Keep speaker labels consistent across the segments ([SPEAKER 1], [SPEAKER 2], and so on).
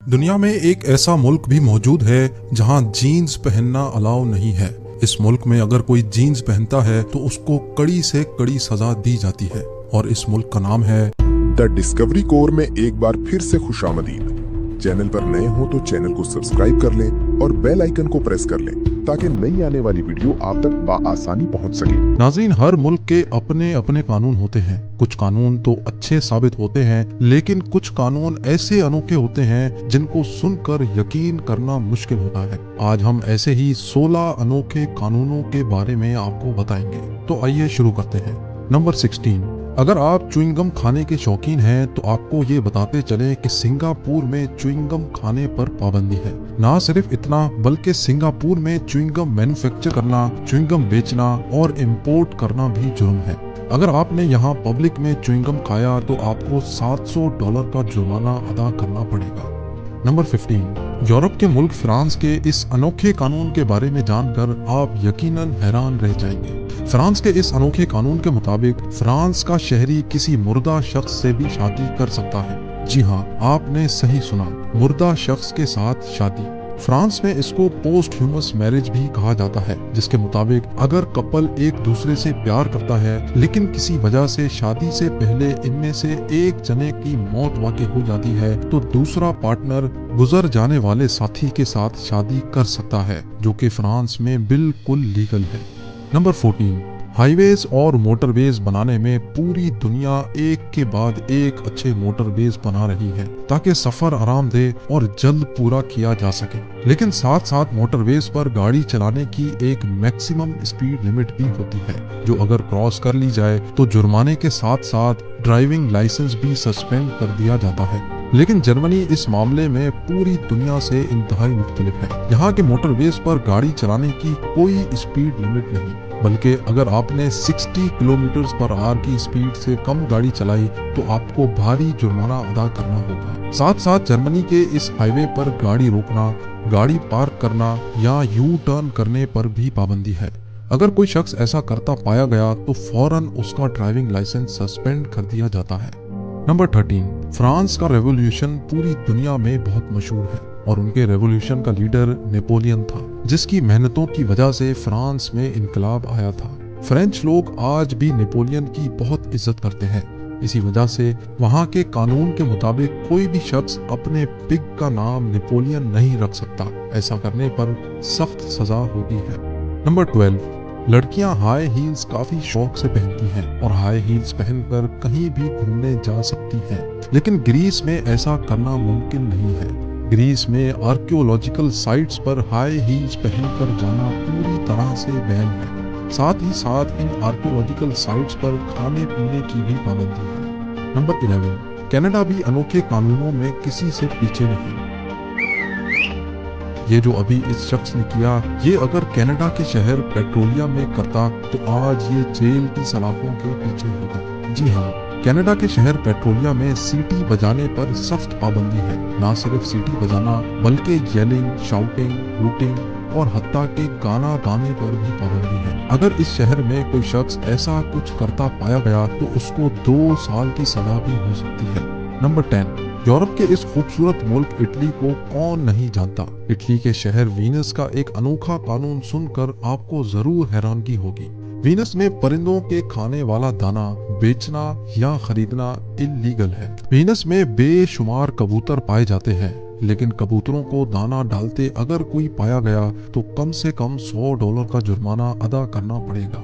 [SPEAKER 1] दुनिया में एक ऐसा मुल्क भी मौजूद है जहां जीन्स पहनना अलाउ नहीं है। इस मुल्क में अगर कोई जीन्स पहनता है तो उसको कड़ी से कड़ी सजा दी जाती है और इस मुल्क का नाम है
[SPEAKER 2] द डिस्कवरी कोर में एक बार फिर से खुशामदीद। चैनल पर नए हो तो चैनल को सब्सक्राइब कर लें और बेल आइकन को प्रेस कर लें ताकि नई आने वाली वीडियो आप तक बआसानी पहुंच सके।
[SPEAKER 1] नाज़रीन, हर मुल्क के अपने अपने कानून होते हैं। कुछ कानून तो अच्छे साबित होते हैं, लेकिन कुछ कानून ऐसे अनोखे होते हैं जिनको सुनकर यकीन करना मुश्किल होता है। आज हम ऐसे ही 16 अनोखे कानूनों के बारे में आपको बताएंगे। तो आइए शुरू करते हैं। नंबर 16। अगर आप च्युइंगम खाने के शौकीन हैं तो आपको ये बताते चले कि सिंगापुर में च्युइंगम खाने पर पाबंदी है। ना सिर्फ इतना, बल्कि सिंगापुर में च्युइंगम मैन्युफैक्चर करना, च्युइंगम बेचना और इंपोर्ट करना भी जुर्म है। अगर आपने यहाँ पब्लिक में च्युइंगम खाया तो आपको $700 का जुर्माना अदा करना पड़ेगा। नंबर 15। यूरोप के मुल्क फ्रांस के इस अनोखे कानून के बारे में जानकर आप यकीनन हैरान रह जाएंगे। फ्रांस के इस अनोखे कानून के मुताबिक फ्रांस का शहरी किसी मुर्दा शख्स से भी शादी कर सकता है। जी हाँ, आपने सही सुना, मुर्दा शख्स के साथ शादी। फ्रांस में इसको पोस्ट ह्यूमस मैरिज भी कहा जाता है, जिसके मुताबिक अगर कपल एक दूसरे से प्यार करता है लेकिन किसी वजह से शादी से पहले इनमें से एक जने की मौत वाक़ई हो जाती है तो दूसरा पार्टनर गुजर जाने वाले साथी के साथ शादी कर सकता है, जो कि फ्रांस में बिल्कुल लीगल है। नंबर 14। हाईवेज और मोटरवेज बनाने में पूरी दुनिया एक के बाद एक अच्छे मोटरवेज बना रही है ताकि सफर आरामदेह और जल्द पूरा किया जा सके। लेकिन साथ साथ मोटरवेज पर गाड़ी चलाने की एक मैक्सिमम स्पीड लिमिट भी होती है, जो अगर क्रॉस कर ली जाए तो जुर्माने के साथ साथ ड्राइविंग लाइसेंस भी सस्पेंड कर दिया जाता है। लेकिन जर्मनी इस मामले में पूरी दुनिया से इंतहाई मुख्तलिफ है। यहाँ के मोटरवेज पर गाड़ी चलाने की कोई स्पीड लिमिट नहीं, बल्कि अगर आपने 60 किलोमीटर/आवर की स्पीड से कम गाड़ी चलाई तो आपको भारी जुर्माना अदा करना होगा। साथ साथ जर्मनी के इस हाईवे पर गाड़ी रोकना, गाड़ी पार्क करना या यू टर्न करने पर भी पाबंदी है। अगर कोई शख्स ऐसा करता पाया गया तो फौरन उसका ड्राइविंग लाइसेंस सस्पेंड कर दिया जाता है। नंबर 13। फ्रांस का रेवोल्यूशन पूरी दुनिया में बहुत मशहूर है और उनके रेवोल्यूशन का लीडर नेपोलियन था, जिसकी मेहनतों की वजह से फ्रांस में इनकलाब आया था। फ्रेंच लोग आज भी नेपोलियन की बहुत इज्जत करते हैं। इसी वजह से वहाँ के कानून के मुताबिक कोई भी शख्स अपने पिग का नाम नेपोलियन नहीं रख सकता। ऐसा करने पर सख्त सजा होती है। नंबर 12। लड़कियां हाई हील्स काफी शौक से पहनती हैं और हाई हील्स पहनकर कहीं भी घूमने जा सकती हैं। लेकिन ग्रीस में ऐसा करना मुमकिन नहीं है। ग्रीस में आर्कियोलॉजिकल साइट्स पर हाई हील्स पहनकर जाना पूरी तरह से बैन है। साथ ही साथ इन आर्कियोलॉजिकल साइट्स पर खाने पीने की भी पाबंदी है। नंबर 11। कनाडा भी अनोखे कानूनों में किसी से पीछे नहीं। ये जो अभी इस शख्स ने किया, ये अगर कनाडा के शहर पेट्रोलिया में करता तो आज ये जेल की सलाखों के पीछे होता। जी हाँ, कनाडा के शहर पेट्रोलिया में सीटी बजाने पर सख्त पाबंदी है। ना सिर्फ सीटी बजाना, बल्कि येलिंग, शाउटिंग, हूटिंग और हत्ता के गाना गाने पर भी पाबंदी है। अगर इस शहर में कोई शख्स ऐसा कुछ करता पाया गया तो उसको 2 साल की सजा भी हो सकती है। नंबर 10। यूरोप के इस खूबसूरत मुल्क इटली को कौन नहीं जानता। इटली के शहर वीनस का एक अनोखा कानून सुनकर आपको जरूर हैरानगी होगी। वीनस में परिंदों के खाने वाला दाना बेचना या खरीदना इल्लीगल है। वीनस में बेशुमार कबूतर पाए जाते हैं, लेकिन कबूतरों को दाना डालते अगर कोई पाया गया तो कम से कम $100 का जुर्माना अदा करना पड़ेगा।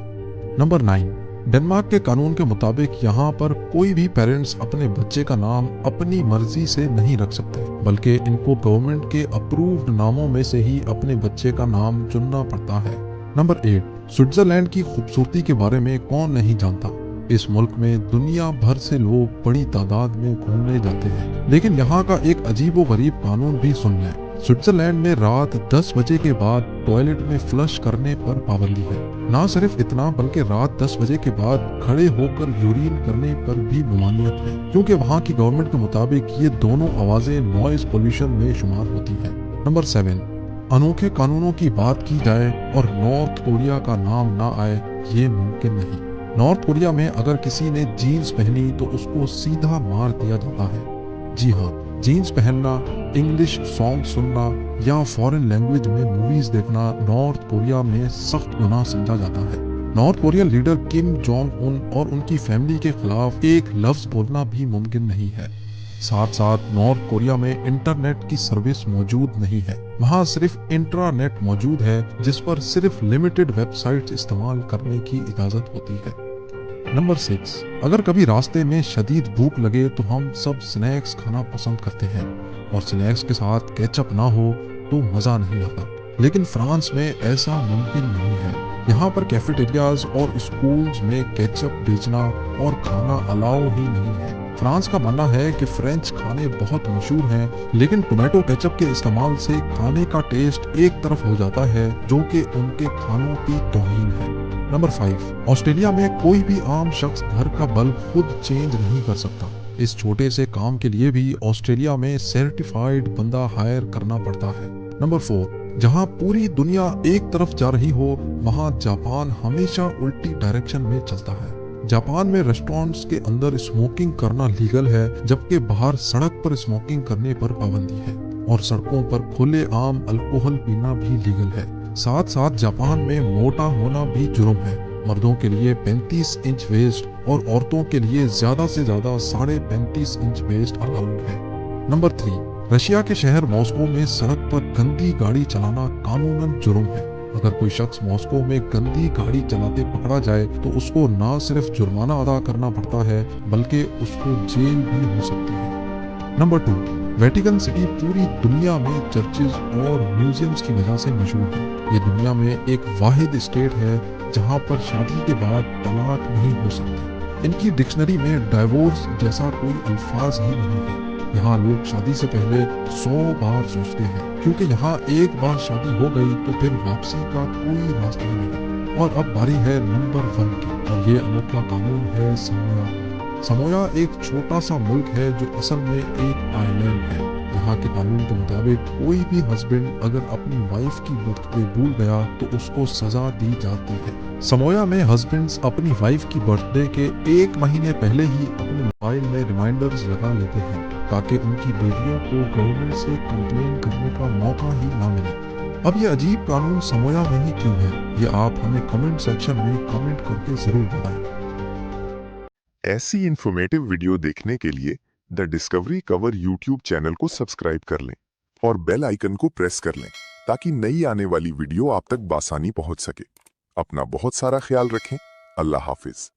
[SPEAKER 1] नंबर 9। डेनमार्क के कानून के मुताबिक यहाँ पर कोई भी पेरेंट्स अपने बच्चे का नाम अपनी मर्जी से नहीं रख सकते, बल्कि इनको गवर्नमेंट के अप्रूव्ड नामों में से ही अपने बच्चे का नाम चुनना पड़ता है। नंबर 8। स्विट्जरलैंड की खूबसूरती के बारे में कौन नहीं जानता। इस मुल्क में दुनिया भर से लोग बड़ी तादाद में घूमने जाते हैं, लेकिन यहाँ का एक अजीबोगरीब कानून भी सुन लें। स्विट्जरलैंड में रात 10 बजे के बाद टॉयलेट में फ्लश करने पर पाबंदी है। ना सिर्फ इतना, बल्कि रात 10 बजे के बाद खड़े होकर यूरिन करने पर भी ममानियत है, क्योंकि वहाँ की गवर्नमेंट के मुताबिक ये दोनों आवाजें नॉइज पोल्यूशन में शुमार होती हैं। नंबर 7। अनोखे कानूनों की बात की जाए और नॉर्थ कोरिया का नाम ना आए, ये मुमकिन नहीं। नॉर्थ कोरिया में अगर किसी ने जीन्स पहनी तो उसको सीधा मार दिया जाता है। जी हाँ, जीन्स पहनना इंग्लिश सॉन्ग सुनना या फॉरेन लैंग्वेज में मूवीज देखना नॉर्थ कोरिया में सख्त गुनाह समझा जाता है। North Korean leader Kim Jong Un और उनकी फैमिली के खिलाफ एक लफ्ज बोलना भी मुमकिन नहीं है। साथ साथ नॉर्थ कोरिया में इंटरनेट की सर्विस मौजूद नहीं है। वहाँ सिर्फ इंट्रानेट मौजूद है जिस पर सिर्फ लिमिटेड वेबसाइट्स इस्तेमाल करने की इजाजत होती है। नंबर 6, अगर कभी रास्ते में शदीद भूख लगे तो हम सब स्नैक्स खाना पसंद करते हैं और स्नैक्स के साथ केचप ना हो तो मज़ा नहीं आता। लेकिन फ्रांस में ऐसा मुमकिन नहीं है। यहाँ पर कैफेटेरियाज और स्कूल्स में केचप बेचना और खाना अलाउ ही नहीं है। फ्रांस का मानना है कि फ्रेंच खाने बहुत मशहूर हैं, लेकिन टोमेटो केचप के इस्तेमाल से खाने का टेस्ट एक तरफ हो जाता है, जो कि उनके खानों की तौहीन है। नंबर 5, ऑस्ट्रेलिया में कोई भी आम शख्स घर का बल्ब खुद चेंज नहीं कर सकता। इस छोटे से काम के लिए भी ऑस्ट्रेलिया में सर्टिफाइड बंदा हायर करना पड़ता है। नंबर 4, जहां पूरी दुनिया एक तरफ जा रही हो, वहां जापान हमेशा उल्टी डायरेक्शन में चलता है। जापान में रेस्टोरेंट्स के अंदर स्मोकिंग करना लीगल है, जबकि बाहर सड़क पर स्मोकिंग करने पर पाबंदी है और सड़कों पर खुले आम अल्कोहल पीना भी लीगल है। साथ साथ जापान में मोटा होना भी जुर्म है। मर्दों के लिए 35 इंच वेस्ट और औरतों के लिए ज्यादा से ज्यादा 35.5 इंच वेस्ट अलाउड है। नंबर 3, रशिया के शहर मॉस्को में सड़क पर गंदी गाड़ी चलाना कानूनन जुर्म है। अगर कोई शख्स मॉस्को में गंदी गाड़ी चलाते पकड़ा जाए तो उसको न सिर्फ जुर्माना अदा करना पड़ता है, बल्कि उसको जेल भी हो सकती है। नंबर 2, वेटिकन सिटी पूरी दुनिया में चर्चेज और म्यूजियम्स की वजह से मशहूर है। ये दुनिया में एक वाहिद स्टेट है जहाँ पर शादी के बाद तलाक नहीं हो सकती। इनकी डिक्शनरी में डाइवोर्स जैसा कोई अल्फाज ही नहीं है। यहाँ लोग शादी से पहले 100 बार सोचते हैं, क्योंकि यहाँ एक बार शादी हो गई तो फिर वापसी का कोई रास्ता नहीं। और अब बारी है नंबर 1 की, और ये अनोखा कानून है समोया। समोया एक छोटा सा मुल्क है जो असल में एक आइलैंड है। यहाँ के कानून के मुताबिक कोई भी हस्बैंड अगर अपनी वाइफ की बर्थडे भूल गया तो उसको सजा दी जाती है। समोया में हस्बैंड्स अपनी वाइफ की बर्थडे के 1 महीने पहले ही अपने मोबाइल में रिमाइंडर्स लगा लेते हैं, ताकि उनकी बेटियों को गवर्नमेंट से कंप्लेन करने का मौका ही ना मिले। अब ये अजीब कानून समोया में ही क्यों है, ये आप हमें कमेंट सेक्शन में कमेंट करके जरूर बताएं।
[SPEAKER 2] ऐसी इंफॉर्मेटिव वीडियो देखने के लिए the discovery cover YouTube channel को सब्सक्राइब कर लें और बेल आइकन को प्रेस कर लें ताकि नई आने वाली वीडियो आप तक बासानी पहुंच सके। अपना बहुत सारा ख्याल रखें। अल्लाह हाफिज।